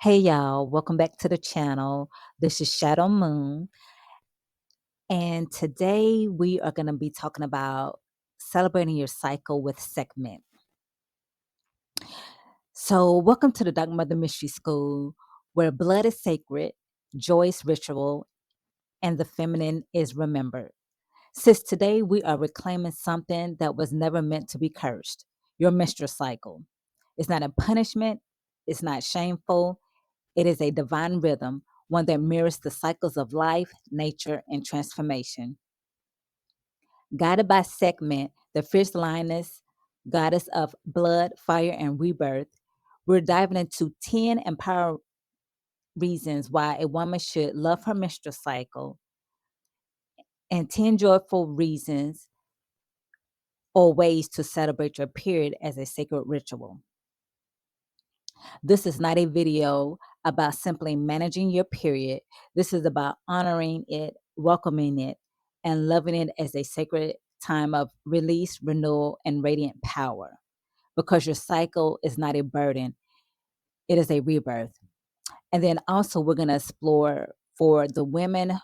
Hey y'all, welcome back to the channel. This is Shadow Moon, and today we are going to be talking about celebrating your cycle with Sekhmet. So, welcome to the Dark Mother Mystery School, where blood is sacred, joy is ritual, and the feminine is remembered. Since today we are reclaiming something that was never meant to be cursed, your menstrual cycle. It's not a punishment, it's not shameful. It is a divine rhythm, one that mirrors the cycles of life, nature, and transformation. Guided by Sekhmet, the fierce lioness, goddess of blood, fire, and rebirth, we're diving into 10 empower reasons why a woman should love her menstrual cycle and 10 joyful reasons or ways to celebrate your period as a sacred ritual. This is not a video about simply managing your period. This is about honoring it, welcoming it, and loving it as a sacred time of release, renewal, and radiant power. Because your cycle is not a burden, it is a rebirth. And then also, we're going to explore for the women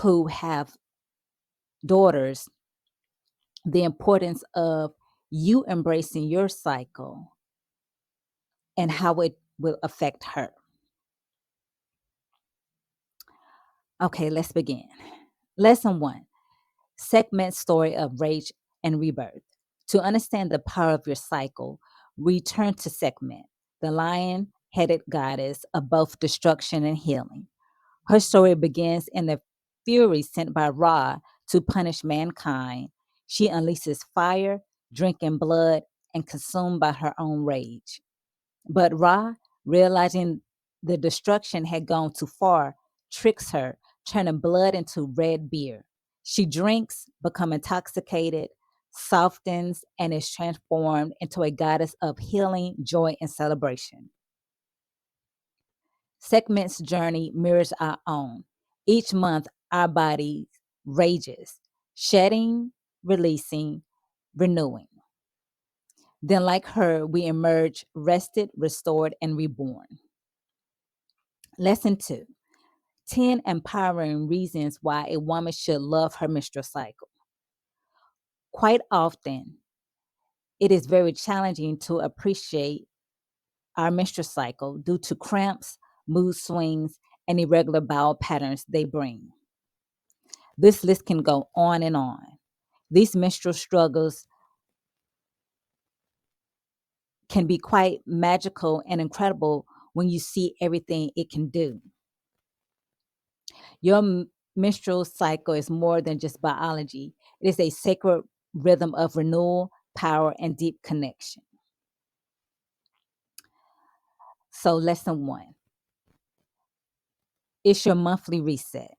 who have daughters the importance of you embracing your cycle and how it will affect her. Okay, let's begin. Lesson one: Sekhmet's story of rage and rebirth. To understand the power of your cycle, return to Sekhmet, the lion headed goddess of both destruction and healing. Her story begins in the fury sent by Ra to punish mankind. She unleashes fire, drinking blood, and consumed by her own rage. But Ra, realizing the destruction had gone too far, tricks her, turning blood into red beer. She drinks, becomes intoxicated, softens, and is transformed into a goddess of healing, joy, and celebration. Sekhmet's journey mirrors our own. Each month, our body rages, shedding, releasing, renewing. Then, like her, we emerge rested, restored, and reborn. Lesson two: 10 empowering reasons why a woman should love her menstrual cycle. Quite often, it is very challenging to appreciate our menstrual cycle due to cramps, mood swings, and irregular bowel patterns they bring. This list can go on and on. These menstrual struggles can be quite magical and incredible when you see everything it can do. Your menstrual cycle is more than just biology, it is a sacred rhythm of renewal, power, and deep connection. So, lesson one: it's your monthly reset,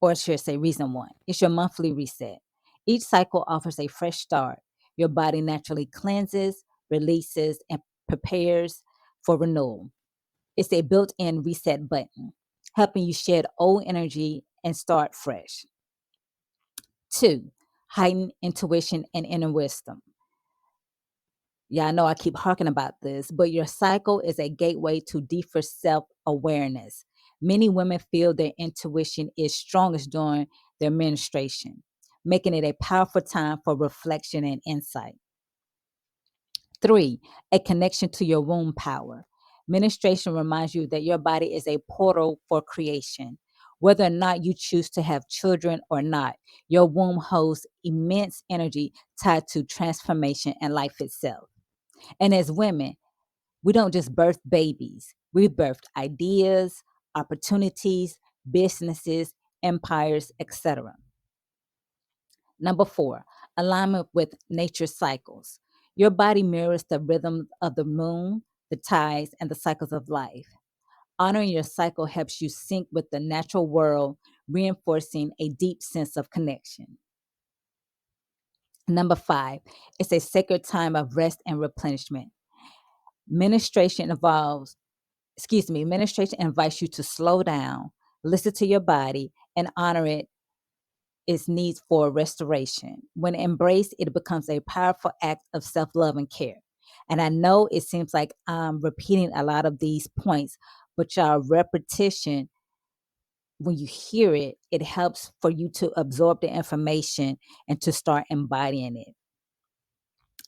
or I should say, reason one: it's your monthly reset. Each cycle offers a fresh start. Your body naturally cleanses, releases, and prepares for renewal. It's a built in reset button, helping you shed old energy and start fresh. Two, heightened intuition and inner wisdom. Yeah, I know I keep harking about this, but your cycle is a gateway to deeper self awareness. Many women feel their intuition is strongest during their menstruation, making it a powerful time for reflection and insight. Three, a connection to your womb power. Menstruation reminds you that your body is a portal for creation. Whether or not you choose to have children or not, your womb holds immense energy tied to transformation and life itself. And as women, we don't just birth babies, we birthed ideas, opportunities, businesses, empires, etc. Number four, alignment with nature's cycles. Your body mirrors the rhythms of the moon, the tides, and the cycles of life. Honoring your cycle helps you sync with the natural world, reinforcing a deep sense of connection. Number five, it's a sacred time of rest and replenishment. Ministration involves, Ministration invites you to slow down, listen to your body, and honor its needs for restoration. When embraced, it becomes a powerful act of self love and care. And I know it seems like I'm repeating a lot of these points, but y'all, repetition, when you hear it, it helps for you to absorb the information and to start embodying it.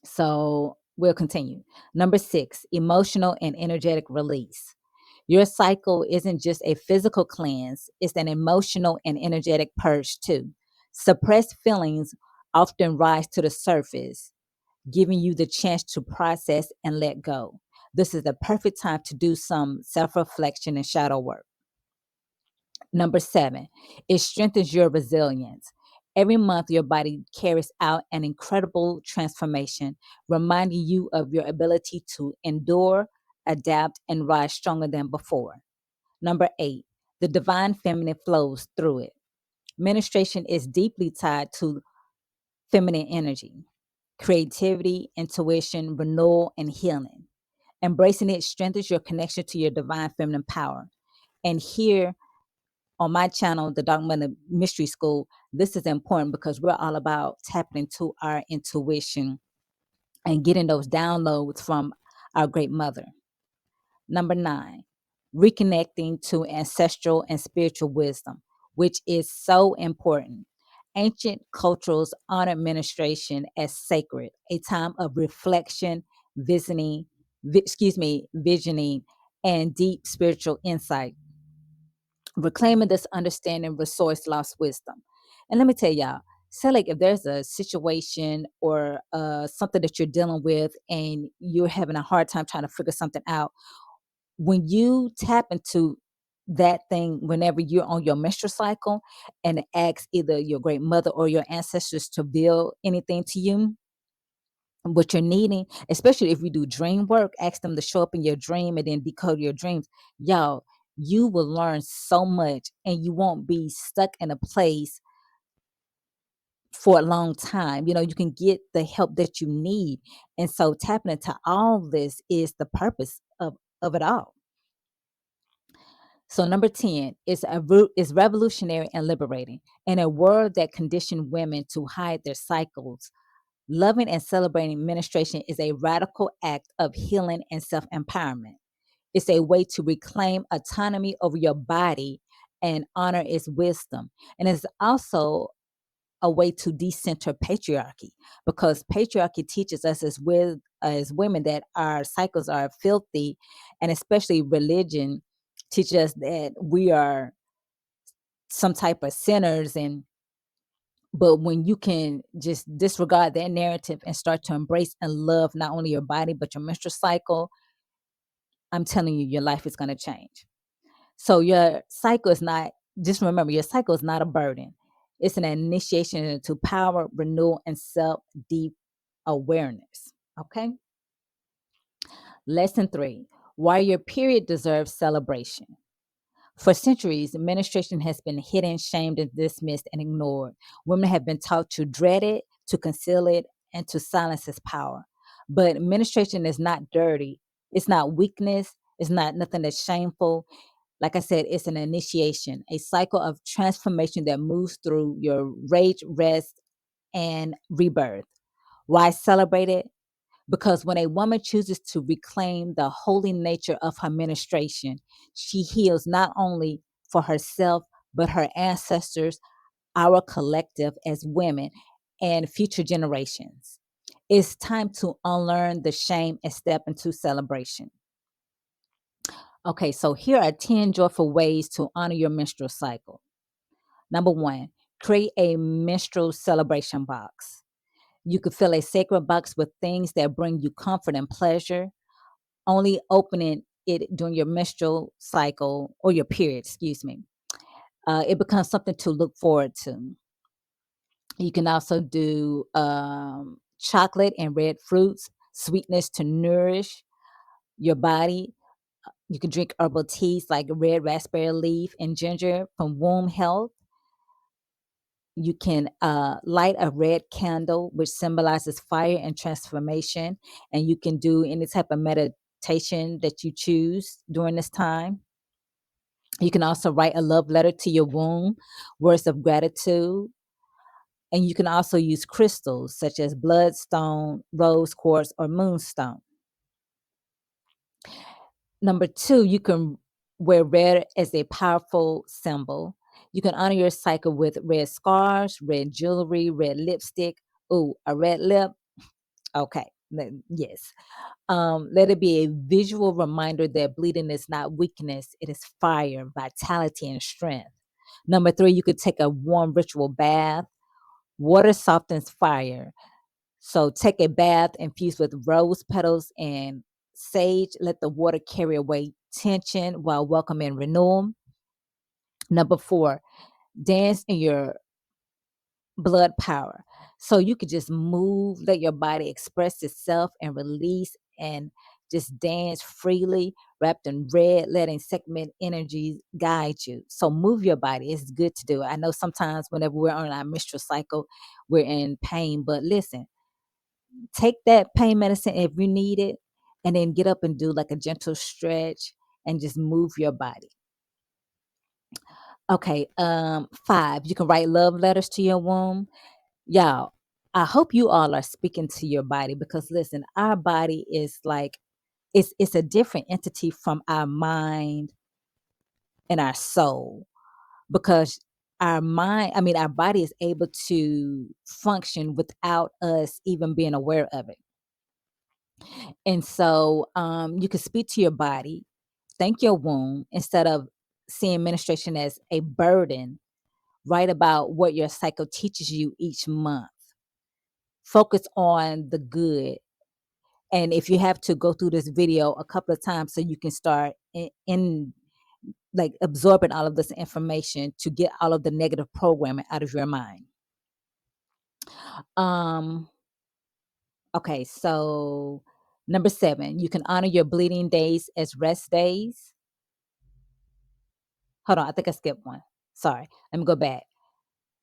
So we'll continue. Number 6, emotional and energetic release. Your cycle isn't just a physical cleanse, it's an emotional and energetic purge too. Suppressed feelings often rise to the surface, giving you the chance to process and let go. This is the perfect time to do some self reflection and shadow work. Number 7, it strengthens your resilience. Every month, your body carries out an incredible transformation, reminding you of your ability to endure, adapt, and rise stronger than before. Number 8, the divine feminine flows through it. Menstruation is deeply tied to feminine energy, creativity, intuition, renewal, and healing. Embracing it strengthens your connection to your divine feminine power. And here on my channel, the Dark Mother Mystery School, this is important because we're all about tapping into our intuition and getting those downloads from our great mother. Number 9, reconnecting to ancestral and spiritual wisdom, which is so important. Ancient cultures honor menstruation as sacred, a time of reflection, visioning, and deep spiritual insight. Reclaiming this understanding restores lost wisdom. And let me tell y'all, say like if there's a situation or something that you're dealing with and you're having a hard time trying to figure something out, when you tap into that thing whenever you're on your menstrual cycle and ask either your great mother or your ancestors to build anything to you, what you're needing, especially if you do dream work, ask them to show up in your dream and then decode your dreams. Y'all, you will learn so much and you won't be stuck in a place for a long time. You know, you can get the help that you need. And so tapping into all this is the purpose of it all. So number 10 is revolutionary and liberating. In a world that conditioned women to hide their cycles, loving and celebrating menstruation is a radical act of healing and self-empowerment. It's a way to reclaim autonomy over your body and honor its wisdom. And it's also a way to decenter patriarchy because patriarchy teaches us as women that our cycles are filthy, and especially religion teaches us that we are some type of sinners. And but when you can just disregard that narrative and start to embrace and love not only your body but your menstrual cycle, I'm telling you, your life is going to change. So your cycle is not, just remember, your cycle is not a burden. It's an initiation into power, renewal, and self deep awareness. Okay. Lesson 3, why your period deserves celebration. For centuries, menstruation has been hidden, shamed, and dismissed and ignored. Women have been taught to dread it, to conceal it, and to silence its power. But menstruation is not dirty. It's not weakness. It's not nothing that's shameful. Like I said, it's an initiation, a cycle of transformation that moves through your rage, rest, and rebirth. Why celebrate it? Because when a woman chooses to reclaim the holy nature of her menstruation, she heals not only for herself, but her ancestors, our collective as women, and future generations. It's time to unlearn the shame and step into celebration. Okay, so here are 10 joyful ways to honor your menstrual cycle. Number 1, create a menstrual celebration box. You could fill a sacred box with things that bring you comfort and pleasure, only opening it during your menstrual cycle or your period, excuse me. It becomes something to look forward to. You can also do chocolate and red fruits, sweetness to nourish your body. You can drink herbal teas like red raspberry leaf and ginger from womb health. You can light a red candle, which symbolizes fire and transformation. And you can do any type of meditation that you choose during this time. You can also write a love letter to your womb, words of gratitude. And you can also use crystals such as bloodstone, rose quartz, or moonstone. Number two, you can wear red as a powerful symbol. You can honor your cycle with red scarves, red jewelry, red lipstick. Ooh, a red lip. Okay. Yes. Let it be a visual reminder that bleeding is not weakness, it is fire, vitality, and strength. Number three, you could take a warm ritual bath. Water softens fire. So take a bath infused with rose petals and sage. Let the water carry away tension while welcoming renewal. Number four, dance in your blood power. So you could just move, let your body express itself and release and just dance freely, wrapped in red, letting Sekhmet energy guide you. So move your body. It's good to do it. I know sometimes whenever we're on our menstrual cycle, we're in pain, but listen, take that pain medicine if you need it, and then get up and do like a gentle stretch and just move your body. Okay, five, you can write love letters to your womb. Y'all, I hope you all are speaking to your body because listen, our body is like it's a different entity from our mind and our soul because our mind, I mean our body is able to function without us even being aware of it. And so you can speak to your body, thank your womb instead of seeing menstruation as a burden. Write about what your cycle teaches you each month. Focus on the good. And if you have to go through this video a couple of times so you can start in like absorbing all of this information to get all of the negative programming out of your mind. Um, okay, so number seven, you can honor your bleeding days as rest days. Hold on, I think I skipped one. Sorry, let me go back.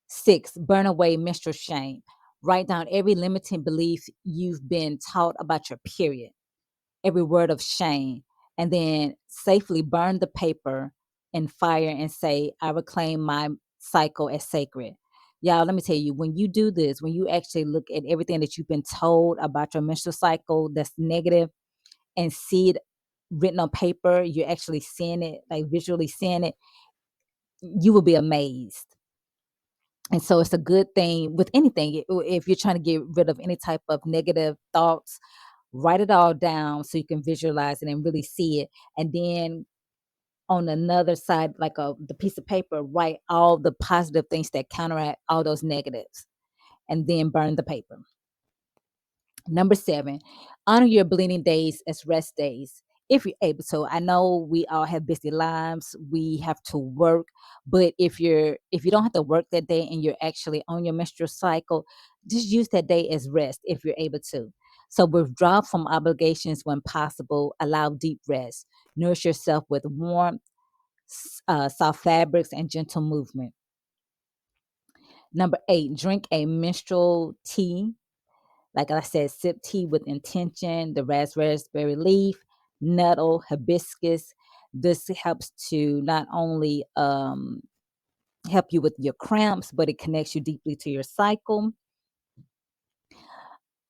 Six, burn away menstrual shame. Write down every limiting belief you've been taught about your period, every word of shame, and then safely burn the paper in fire and say, I reclaim my cycle as sacred. Y'all, let me tell you, when you do this, when you actually look at everything that you've been told about your menstrual cycle that's negative and see it written on paper, you're actually seeing it, like visually seeing it, you will be amazed. And so it's a good thing with anything. If you're trying to get rid of any type of negative thoughts, write it all down so you can visualize it and really see it. And then on another side, like the piece of paper, write all the positive things that counteract all those negatives, and then burn the paper. Number seven, honor your bleeding days as rest days if you're able to. I know we all have busy lives, we have to work, but if you don't have to work that day and you're actually on your menstrual cycle, just use that day as rest if you're able to. So withdraw from obligations when possible, allow deep rest, nourish yourself with warmth, soft fabrics, and gentle movement. Number eight, drink a menstrual tea. Like I said, sip tea with intention, the raspberry leaf, nettle, hibiscus. This helps to not only help you with your cramps, but it connects you deeply to your cycle.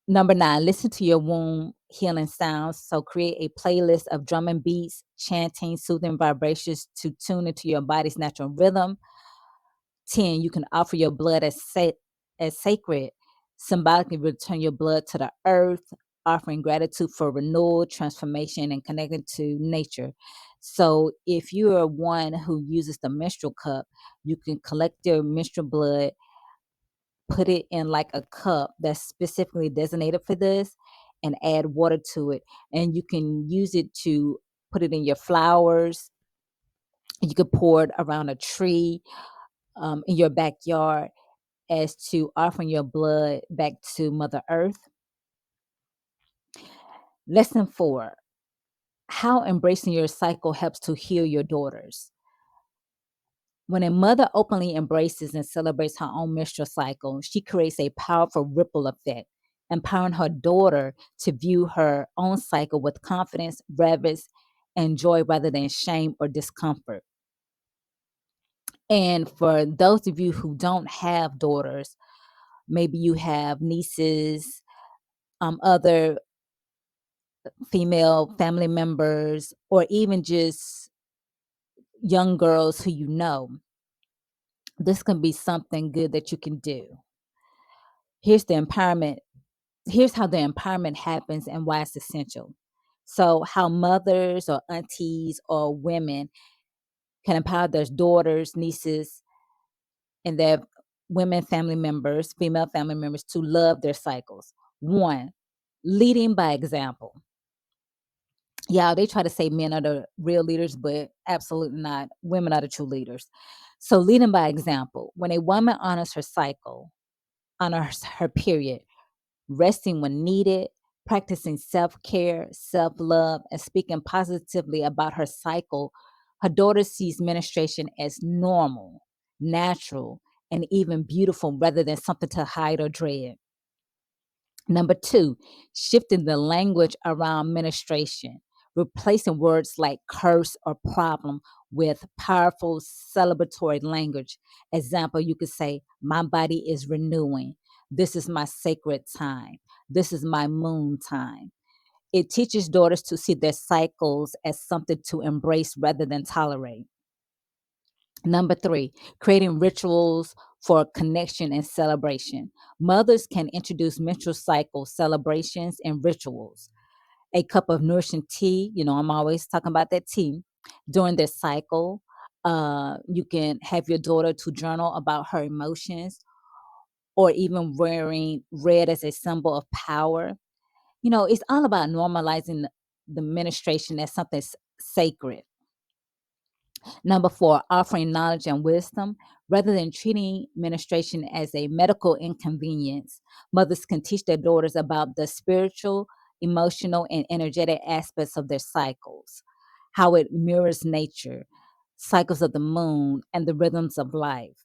Number nine, listen to your womb healing sounds. So create a playlist of drumming beats, chanting, soothing vibrations to tune into your body's natural rhythm. 10, you can offer your blood as sacred, symbolically return your blood to the earth, offering gratitude for renewal, transformation, and connecting to nature. So if you are one who uses the menstrual cup, you can collect your menstrual blood, put it in like a cup that's specifically designated for this, and add water to it. And you can use it to put it in your flowers. You could pour it around a tree, in your backyard, as to offering your blood back to Mother Earth. Lesson four, how embracing your cycle helps to heal your daughters. When a mother openly embraces and celebrates her own menstrual cycle, she creates a powerful ripple effect, empowering her daughter to view her own cycle with confidence, reverence, and joy rather than shame or discomfort. And for those of you who don't have daughters, maybe you have nieces, other female family members, or even just young girls who you know, this can be something good that you can do. Here's the empowerment. Here's how the empowerment happens and why it's essential. So, how mothers or aunties or women can empower their daughters, nieces, and their women family members, female family members to love their cycles. One, leading by example. Yeah, they try to say men are the real leaders, but absolutely not. Women are the true leaders. So, leading by example. When a woman honors her cycle, honors her period, resting when needed, practicing self care, self love, and speaking positively about her cycle, her daughter sees menstruation as normal, natural, and even beautiful rather than something to hide or dread. Number two, shifting the language around menstruation, replacing words like curse or problem with powerful celebratory language. Example, you could say, my body is renewing. This is my sacred time. This is my moon time. It teaches daughters to see their cycles as something to embrace rather than tolerate. Number three, creating rituals for connection and celebration. Mothers can introduce menstrual cycle celebrations and rituals. A cup of nourishing tea, I'm always talking about that tea during their cycle. You can have your daughter to journal about her emotions, or even wearing red as a symbol of power. It's all about normalizing the menstruation as something sacred. Number four, offering knowledge and wisdom. Rather than treating menstruation as a medical inconvenience, mothers can teach their daughters about the spiritual, emotional, and energetic aspects of their cycles, how it mirrors nature, cycles of the moon, and the rhythms of life.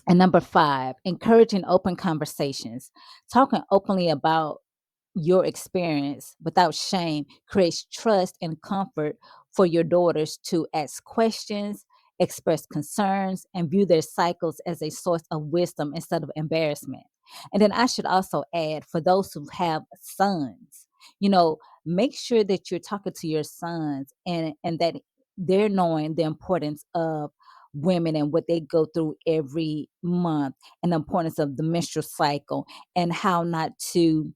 And number five, encouraging open conversations. Talking openly about your experience without shame creates trust and comfort for your daughters to ask questions, express concerns, and view their cycles as a source of wisdom instead of embarrassment. And then I should also add, for those who have sons, make sure that you're talking to your sons, and that they're knowing the importance of women and what they go through every month, and the importance of the menstrual cycle, and how not to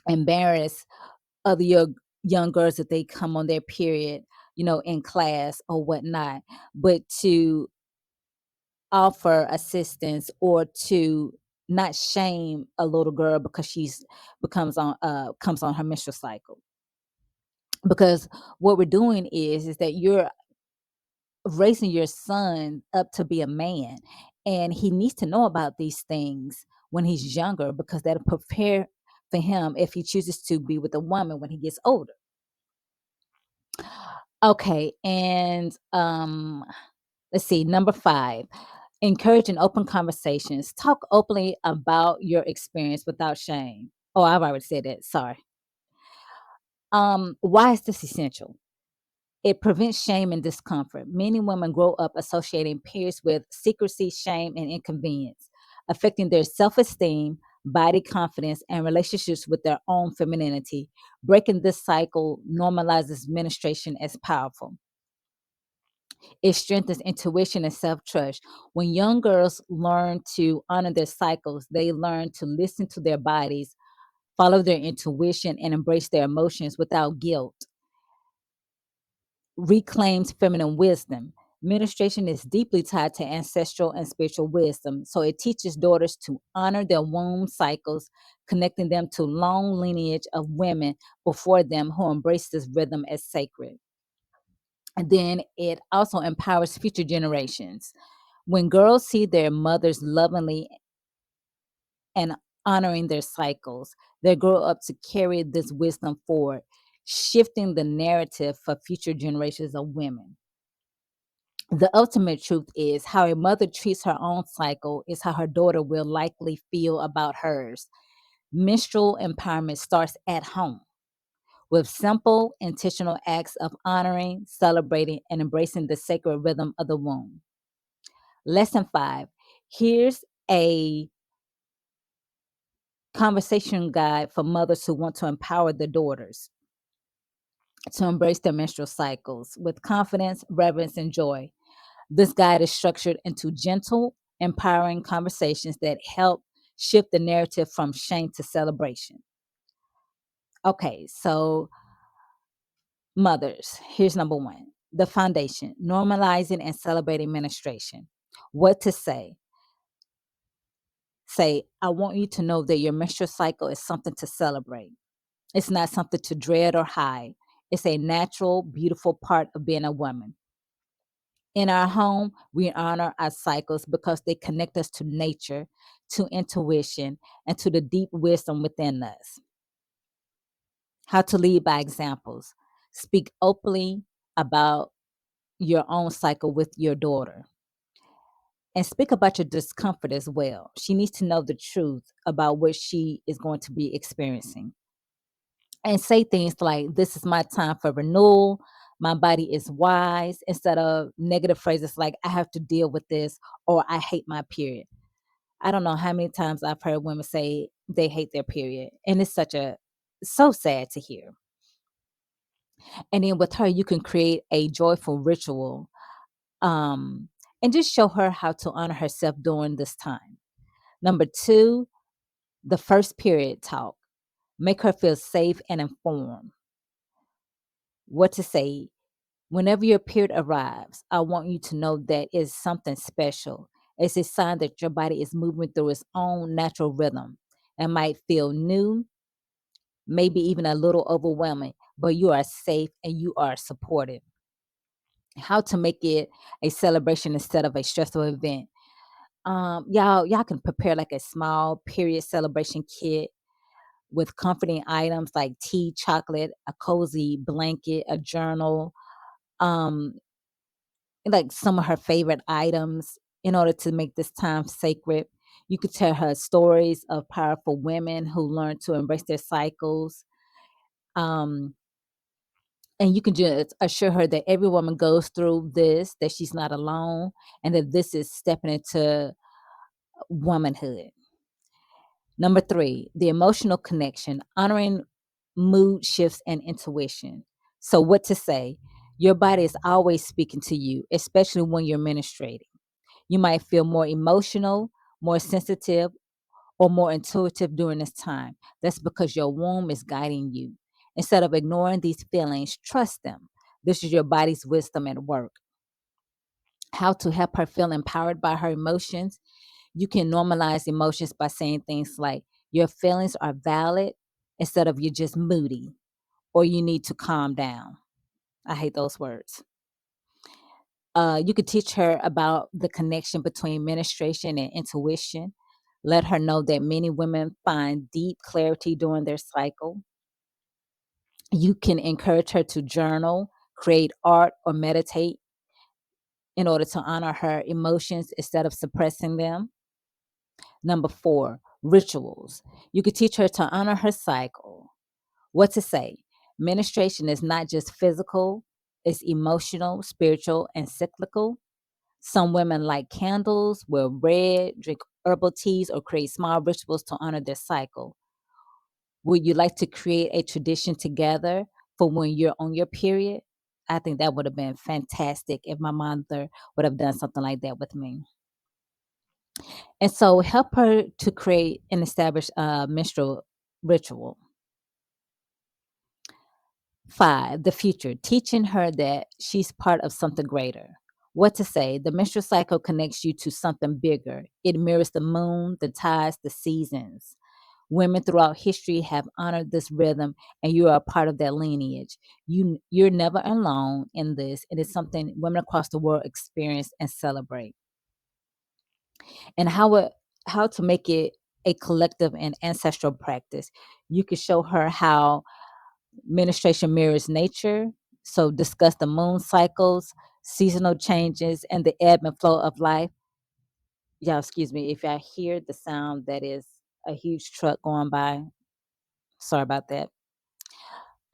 embarrass other young girls that they come on their period, in class or whatnot, but to offer assistance, or to not shame a little girl because she's becomes on comes on her menstrual cycle. Because what we're doing is that you're raising your son up to be a man, and he needs to know about these things when he's younger, because that'll prepare for him if he chooses to be with a woman when he gets older. Okay, and let's see, number five, encourage and open conversations. Talk openly about your experience without shame. Oh, I've already said that. Sorry. Why is this essential? It prevents shame and discomfort. Many women grow up associating periods with secrecy, shame, and inconvenience, affecting their self esteem, body confidence, and relationships with their own femininity. Breaking this cycle normalizes menstruation as powerful. It strengthens intuition and self trust. When young girls learn to honor their cycles, they learn to listen to their bodies, follow their intuition, and embrace their emotions without guilt. Reclaims feminine wisdom. Menstruation is deeply tied to ancestral and spiritual wisdom, so it teaches daughters to honor their womb cycles, connecting them to long lineage of women before them who embrace this rhythm as sacred. And then it also empowers future generations. When girls see their mothers lovingly and honoring their cycles, they grow up to carry this wisdom forward, shifting the narrative for future generations of women. The ultimate truth is, how a mother treats her own cycle is how her daughter will likely feel about hers. Menstrual empowerment starts at home with simple, intentional acts of honoring, celebrating, and embracing the sacred rhythm of the womb. Lesson five. Here's a Conversation guide for mothers who want to empower their daughters to embrace their menstrual cycles with confidence, reverence, and joy. This guide is structured into gentle, empowering conversations that help shift the narrative from shame to celebration. Okay, so mothers, here's number one, the foundation, normalizing and celebrating menstruation. What to say? Say, I want you to know that your menstrual cycle is something to celebrate. It's not something to dread or hide. It's a natural, beautiful part of being a woman. In our home, we honor our cycles because they connect us to nature, to intuition, and to the deep wisdom within us. How to lead by examples. Speak openly about your own cycle with your daughter and speak about your discomfort as well. She needs to know the truth about what she is going to be experiencing and say things like, this is my time for renewal. My body is wise, instead of negative phrases like, I have to deal with this or I hate my period. I don't know how many times I've heard women say they hate their period. And it's so sad to hear. And then with her, you can create a joyful ritual, um, and just show her how to honor herself during this time. Number two, the first period talk. Make her feel safe and informed. What to say? Whenever your period arrives, I want you to know that it's something special. It's a sign that your body is moving through its own natural rhythm. It might feel new, maybe even a little overwhelming, but you are safe and you are supported. How to make it a celebration instead of a stressful event. Y'all can prepare like a small period celebration kit with comforting items like tea, chocolate, a cozy blanket, a journal, um, like some of her favorite items in order to make this time sacred. You could tell her stories of powerful women who learned to embrace their cycles. Um, and you can just assure her that every woman goes through this, that she's not alone, and that this is stepping into womanhood. Number three, the emotional connection, honoring mood shifts and intuition. So, what to say? Your body is always speaking to you, especially when you're menstruating. You might feel more emotional, more sensitive, or more intuitive during this time. That's because your womb is guiding you. Instead of ignoring these feelings, trust them. This is your body's wisdom at work. How to help her feel empowered by her emotions? You can normalize emotions by saying things like, your feelings are valid, instead of you're just moody or you need to calm down. I hate those words. You could teach her about the connection between menstruation and intuition. Let her know that many women find deep clarity during their cycle. You can encourage her to journal, create art, or meditate in order to honor her emotions instead of suppressing them. Number four, rituals. You could teach her to honor her cycle. What to say? Menstruation is not just physical, it's emotional, spiritual, and cyclical. Some women light candles, wear red, drink herbal teas, or create small rituals to honor their cycle. Would you like to create a tradition together for when you're on your period? I think that would have been fantastic if my mother would have done something like that with me. And so help her to create and establish a menstrual ritual. Five, the future, teaching her that she's part of something greater. What to say? The menstrual cycle connects you to something bigger. It mirrors the moon, the tides, the seasons. Women throughout history have honored this rhythm, and you are a part of that lineage. You're never alone in this. It is something women across the world experience and celebrate. And how to make it a collective and ancestral practice. You could show her how menstruation mirrors nature. So discuss the moon cycles, seasonal changes, and the ebb and flow of life. Yeah, excuse me if I hear the sound, that is a huge truck going by. Sorry about that.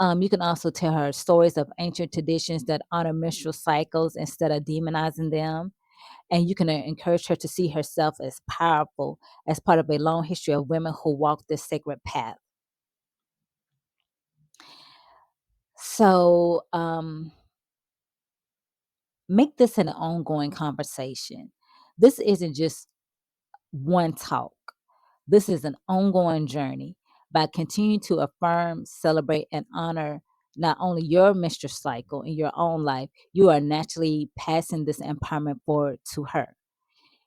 You can also tell her stories of ancient traditions that honor menstrual cycles instead of demonizing them. And you can encourage her to see herself as powerful as part of a long history of women who walk this sacred path. So, make this an ongoing conversation. This isn't just one talk. This is an ongoing journey. By continuing to affirm, celebrate, and honor not only your menstrual cycle in your own life, you are naturally passing this empowerment forward to her.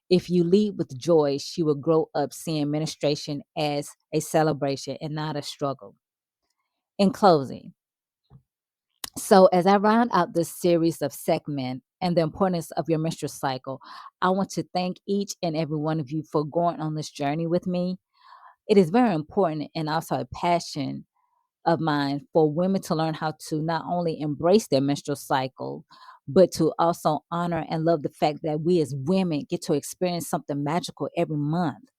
If you lead with joy, she will grow up seeing menstruation as a celebration and not a struggle. In closing, so as I round out this series of Sekhmet and the importance of your menstrual cycle, I want to thank each and every one of you for going on this journey with me. It is very important and also a passion of mine for women to learn how to not only embrace their menstrual cycle, but to also honor and love the fact that we as women get to experience something magical every month.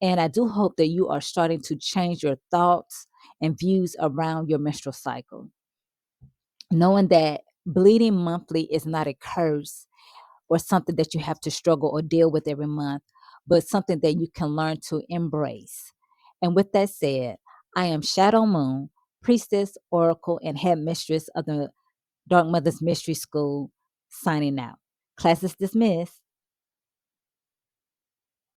And I do hope that you are starting to change your thoughts and views around your menstrual cycle, knowing that bleeding monthly is not a curse or something that you have to struggle or deal with every month, but something that you can learn to embrace. And with that said, I am Shadow Moon, priestess, oracle, and head mistress of the Dark Mothers Mystery School, signing out. Class is dismissed.